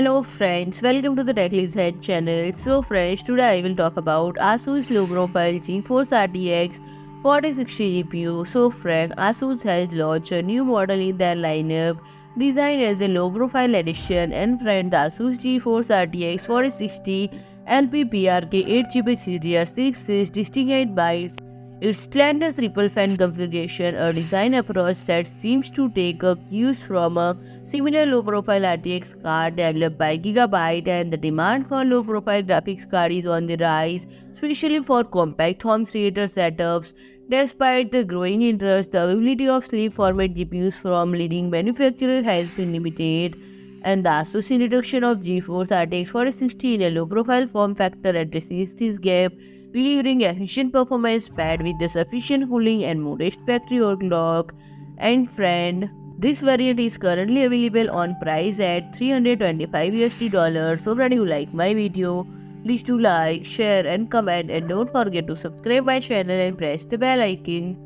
Hello friends, welcome to the Techlist Head channel. So friends, today I will talk about ASUS low profile GeForce RTX 4060 GPU. So friend, ASUS has launched a new model in their lineup designed as a low profile edition, and friend, the ASUS GeForce RTX 4060 LPPRK 8GB CDR6 is distinct by its slender triple fan configuration, a design approach that seems to take a cues from a similar low-profile RTX card developed by Gigabyte, and the demand for low-profile graphics card is on the rise, especially for compact home theater setups. Despite the growing interest, the availability of slim format GPUs from leading manufacturers has been limited, and the Asus introduction of GeForce RTX 4060 in a low-profile form factor addresses this gap, delivering efficient performance paired with the sufficient cooling and modest factory overclock. And friend, this variant is currently available on price at $325 USD. So friend, you like my video, please do like, share and comment, and don't forget to subscribe my channel and press the bell icon.